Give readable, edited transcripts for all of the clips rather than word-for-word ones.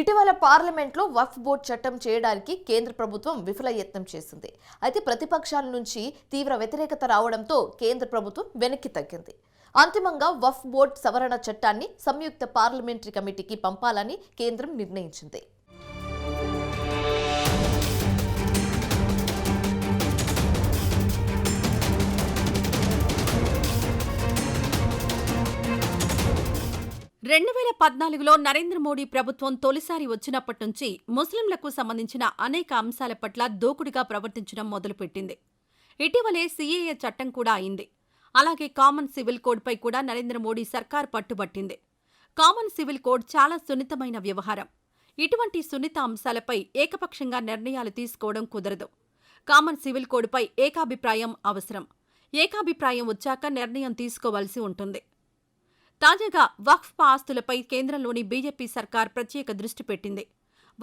ఇటీవల పార్లమెంట్లో వక్ఫ్ బోర్డు చట్టం చేయడానికి కేంద్ర ప్రభుత్వం విఫల యత్నం చేసింది. అయితే ప్రతిపక్షాల నుంచి తీవ్ర వ్యతిరేకత రావడంతో కేంద్ర ప్రభుత్వం వెనక్కి తగ్గింది. అంతిమంగా వక్ఫ్ బోర్డు సవరణ చట్టాన్ని సంయుక్త పార్లమెంటరీ కమిటీకి పంపాలని కేంద్రం నిర్ణయించింది. నరేంద్ర మోడీ ప్రభుత్వం తొలిసారి వచ్చినప్పటి నుంచి ముస్లింలకు సంబంధించిన అనేక అంశాల పట్ల దూకుడుగా ప్రవర్తించడం మొదలుపెట్టింది. ఇటీవలే సీఏఏ చట్టం కూడా అయింది. అలాగే కామన్ సివిల్ కోడ్పై కూడా నరేంద్ర మోడీ సర్కార్ పట్టుబట్టింది. కామన్ సివిల్ కోడ్ చాలా సున్నితమైన వ్యవహారం. ఇటువంటి సున్నిత అంశాలపై ఏకపక్షంగా నిర్ణయాలు తీసుకోవడం కుదరదు. కామన్ సివిల్ కోడ్పై ఏకాభిప్రాయం అవసరం. ఏకాభిప్రాయం వచ్చాక నిర్ణయం తీసుకోవాల్సి ఉంటుంది. తాజాగా వక్ఫ్ ఆస్తులపై కేంద్రంలోని బీజేపీ సర్కార్ ప్రత్యేక దృష్టి పెట్టింది.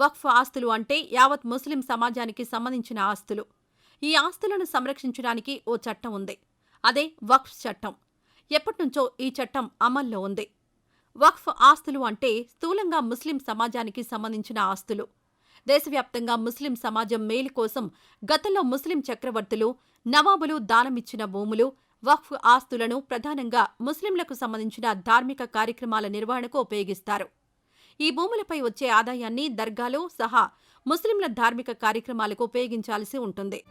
వక్ఫ్ ఆస్తులు అంటే యావత్ ముస్లిం సమాజానికి సంబంధించిన ఆస్తులు. ఈ ఆస్తులను సంరక్షించడానికి ఓ చట్టం ఉంది. అదే వక్ఫ్ చట్టం. ఎప్పటినుంచో ఈ చట్టం అమల్లో ఉంది. వక్ఫ్ ఆస్తులు అంటే స్థూలంగా ముస్లిం సమాజానికి సంబంధించిన ఆస్తులు. దేశవ్యాప్తంగా ముస్లిం సమాజం మేలు కోసం గతంలో ముస్లిం చక్రవర్తులు, నవాబులు దానమిచ్చిన భూములు, వక్ఫ్ ఆస్తులను ప్రధానంగా ముస్లింలకు సంబంధించిన ధార్మిక కార్యక్రమాల నిర్వహణకు ఉపయోగిస్తారు. ఈ భూములపై వచ్చే ఆదాయాన్ని దర్గాలు సహా ముస్లింల ధార్మిక కార్యక్రమాలకు ఉపయోగించాల్సి ఉంటుంది.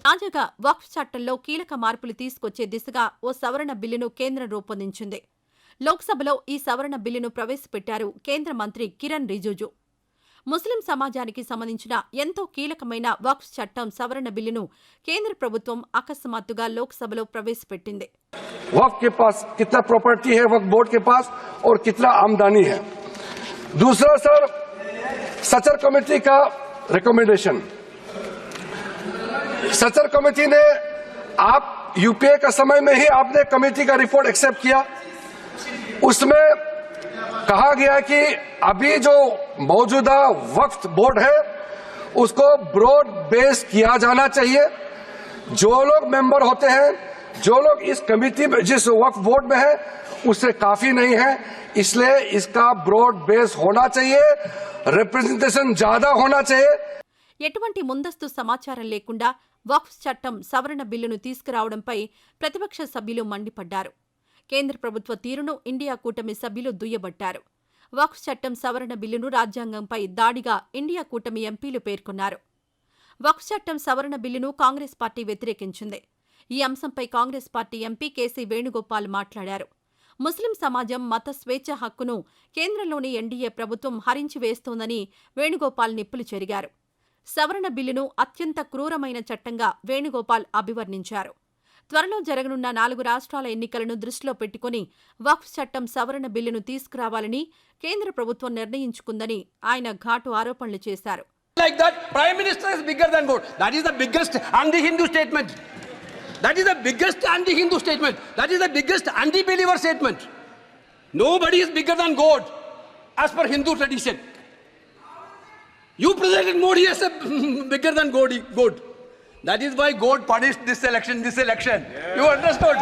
తాజాగా వక్ఫ్ చట్టంలో కీలక మార్పులు తీసుకొచ్చే దిశగా ఓ సవరణ బిల్లును కేంద్రం రూపొందించింది. లోక్సభలో ఈ సవరణ బిల్లును ప్రవేశపెట్టారు కేంద్ర మంత్రి కిరణ్ రిజిజు. ముస్లిం సమాజానికి సంబంధించిన ఎంతో కీలకమైన వక్ఫ్ చట్టం సవరణ బిల్లును కేంద్ర ప్రభుత్వం అకస్మాత్తుగా లోక్సభలో ప్రవేశపెట్టింది. वक्फ के पास कितना प्रॉपर्टी है वक्फ बोर्ड के पास और कितना आमदनी है. दूसरा सर सचर कमेटी का रिकमेंडेशन. सचर कमेटी ने आप यूपीए का समय में ही आपने कमेटी का रिपोर्ट एक्सेप्ट किया. उसमें कहा गया कि अभी जो मौजूदा वक्फ बोर्ड है उसको ब्रॉड बेस किया जाना चाहिए. जो लोग मेंबर होते हैं, जो लोग इस कमेटी में जिस वक्फ बोर्ड में है उससे काफी नहीं है, इसलिए इसका ब्रॉड बेस होना चाहिए, रिप्रेजेंटेशन ज्यादा होना चाहिए. ఎటువంటి ముందస్తు సమాచారం లేకుండా వక్ఫ్ చట్టం సవరణ బిల్లును తీసుకురావడంపై ప్రతిపక్ష సభ్యులు మండిపడ్డారు. కేంద్ర ప్రభుత్వ తీరును ఇండియా కూటమి సభ్యులు దుయ్యబట్టారు. వక్ఫ్ చట్టం సవరణ బిల్లును రాజ్యాంగంపై దాడిగా ఇండియా కూటమి ఎంపీలు పేర్కొన్నారు. వక్ఫ్ చట్టం సవరణ బిల్లును కాంగ్రెస్ పార్టీ వ్యతిరేకించింది. ఈ అంశంపై కాంగ్రెస్ పార్టీ ఎంపీ కేసీ వేణుగోపాల్ మాట్లాడారు. ముస్లిం సమాజం మత స్వేచ్ఛ హక్కును కేంద్రంలోని ఎన్డీఏ ప్రభుత్వం హరించి వేస్తోందని వేణుగోపాల్ నిప్పులు చెరిగారు. సవరణ బిల్లును అత్యంత క్రూరమైన చట్టంగా వేణుగోపాల్ అభివర్ణించారు. త్వరలో జరగనున్న 4 రాష్ట్రాల ఎన్నికలను దృష్టిలో పెట్టుకుని వక్ఫ్ చట్టం సవరణ బిల్లును తీసుకురావాలని కేంద్ర ప్రభుత్వం నిర్ణయించుకుందని ఆయన ఘాటు ఆరోపణలు చేశారు. Like that, Prime Minister is bigger than God. That is the biggest anti-Hindu statement. That is the biggest anti-Hindu statement. That is the biggest anti-believer statement. Nobody is bigger than God as per Hindu tradition. You presented Modi as a bigger than God. That is why God punished this election. Yeah. You understood?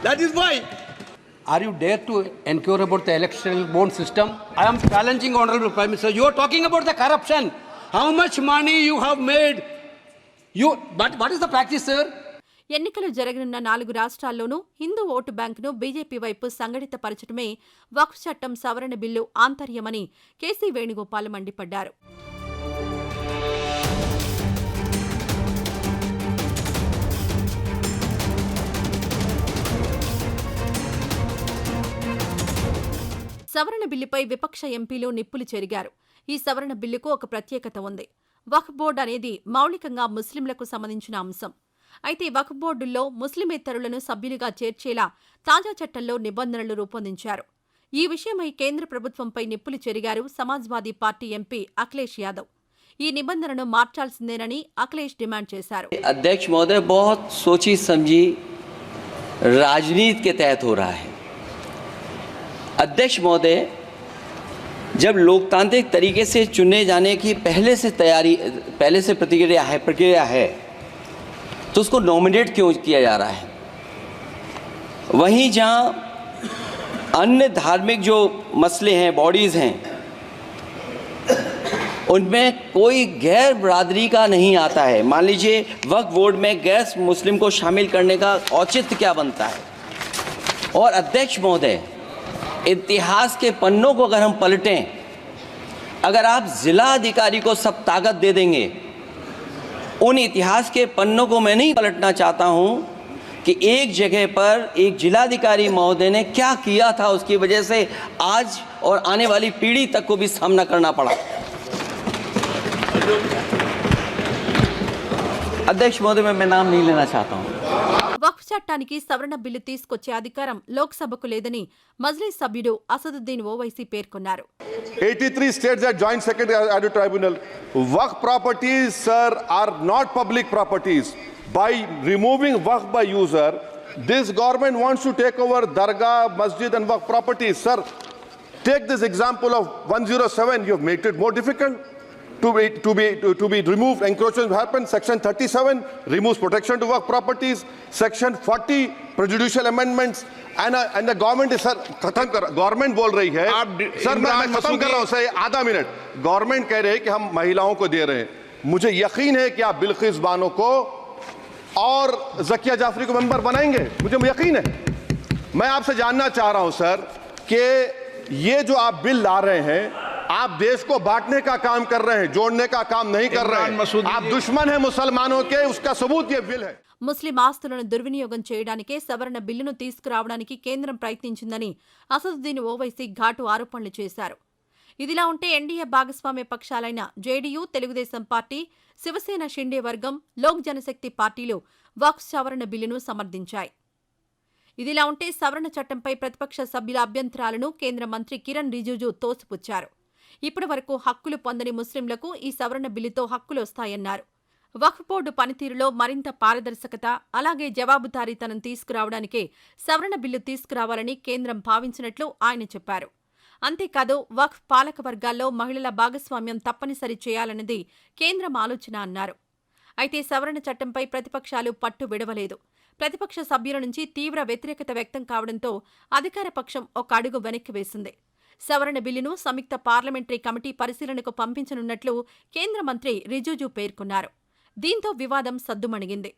That is why. Are you dare to inquire about the electoral bond system? I am challenging Honorable Prime Minister. You are talking about the corruption. How much money you have made? But what is the practice, sir? ఎన్నికలు జరగనున్న 4 రాష్ట్రాల్లోనూ Hindu vote బ్యాంకును BJP వైపు సంఘటితపరచడమే వక్ఫ్ చట్టం సవరణ bill ఆంతర్యమని KC Venugopal మండిపడ్డారు. సవరణ బిల్లుపై విపక్ష ఎంపీలు నిప్పులు చెరిగారు. ఈ సవరణ బిల్లుకు ఒక ప్రత్యేకత ఉంది. వక్ఫ్ బోర్డు అనేది మౌలికంగా ముస్లింలకు సంబంధించిన అంశం. అయితే వక్ఫ్ బోర్డుల్లో ముస్లిమేతరులను సభ్యులుగా చేర్చేలా తాజా చట్టంలో నిబంధనలు రూపొందించారు. ఈ విషయమై కేంద్ర ప్రభుత్వంపై నిప్పులు చెరిగారు సమాజ్వాదీ పార్టీ ఎంపీ అఖిలేష్ యాదవ్. ఈ నిబంధనను మార్చాల్సిందేనని అఖిలేష్ డిమాండ్ చేశారు. अध्यक्ष महोदय, बहुत सोची समझी राजनीति के तहत हो रहा है. अध्यक्ष महोदय, जब लोकतांत्रिक तरीके से चुने जाने की पहले से प्रक्रिया है तो उसको नॉमिनेट क्यों किया जा रहा है? वहीं जहां अन्य धार्मिक जो मसले हैं, बॉडीज़ हैं, उनमें कोई गैर बरादरी का नहीं आता है। मान लीजिए वक्फ बोर्ड में गैर मुस्लिम को शामिल करने का औचित्य क्या बनता है? और अध्यक्ष महोदय, इतिहास के पन्नों को अगर हम पलटें, अगर आप जिला अधिकारी को सब ताकत दे देंगे, उन इतिहास के पन्नों को मैं नहीं पलटना चाहता हूं कि एक जगह पर एक जिलाधिकारी महोदय ने क्या किया था, उसकी वजह से आज और आने वाली पीढ़ी तक को भी सामना करना पड़ा। अध्यक्ष महोदय, मैं नाम नहीं लेना चाहता हूं। వక్ఫ్ చట్టానికి సవరణ బిల్లు తీసుకొచ్చే అధికారం లోక్సభకు లేదని మజ్లిస్ సభ్యుడు అసదుద్దీన్ ఓవైసీ పేర్కొన్నారు. 83 states that joint secretariat tribunal. Waqf properties, sir, are not public properties. By removing waqf by user, this government wants to take over dargah, masjid and waqf properties. Sir, take this example of 107. You have made it more difficult to be removed. Encroachment happens. Section 37 removes protection to waqf properties. Section 40 prejudicial amendments. And the government is, sir, खत्म कर, government बोल रही है, sir मैं खत्म कर रहा हूं सर, आधा मिनट। गवर्नमेंट कह रहे हैं कि हम महिलाओं को दे रहे हैं। मुझे यकीन है कि आप बिल्किस बानो को और जकिया जाफरी को मेंबर बनाएंगे, मुझे यकीन है। मैं आपसे जानना चाह रहा हूं सर कि ये जो आप बिल ला रहे हैं, आप देश को बांटने का काम कर रहे हैं, जोड़ने का काम नहीं कर रहे हैं। आप दुश्मन हैं मुसलमानों के, उसका सबूत ये बिल है। ముస్లిం ఆస్తులను దుర్వినియోగం చేయడానికే సవరణ బిల్లును తీసుకురావడానికి కేంద్రం ప్రయత్నించిందని అసదుద్దీన్ ఓవైసీ ఘాటు ఆరోపణలు చేశారు. ఇదిలా ఉంటే ఎన్డీఏ భాగస్వామ్య పక్షాలైన జేడీయూ, తెలుగుదేశం పార్టీ, శివసేన షిండే వర్గం, లోక్ జనశక్తి పార్టీలు వక్ఫ్ సవరణ బిల్లును సమర్థించాయి. ఇదిలా ఉంటే సవరణ చట్టంపై ప్రతిపక్ష సభ్యుల అభ్యంతరాలను కేంద్ర మంత్రి కిరణ్ రిజిజు తోసిపుచ్చారు. ఇప్పటి వరకు హక్కులు పొందని ముస్లింలకు ఈ సవరణ బిల్లుతో హక్కులు వస్తాయన్నారు. వక్ఫ్ బోర్డు పనితీరులో మరింత పారదర్శకత, అలాగే జవాబుదారీతనం తీసుకురావడానికే సవరణ బిల్లు తీసుకురావాలని కేంద్రం భావించినట్లు ఆయన చెప్పారు. అంతేకాదు వక్ఫ్ పాలక వర్గాల్లో మహిళల భాగస్వామ్యం తప్పనిసరి చేయాలన్నది కేంద్రం ఆలోచన అన్నారు. అయితే సవరణ చట్టంపై ప్రతిపక్షాలు పట్టు విడవలేదు. ప్రతిపక్ష సభ్యుల నుంచి తీవ్ర వ్యతిరేకత వ్యక్తం కావడంతో అధికార పక్షం ఒక అడుగు వెనక్కి వేసింది. సవరణ బిల్లును సంయుక్త పార్లమెంటరీ కమిటీ పరిశీలనకు పంపించనున్నట్లు కేంద్ర మంత్రి రిజిజు పేర్కొన్నారు. దీంతో వివాదం సద్దుమణిగింది.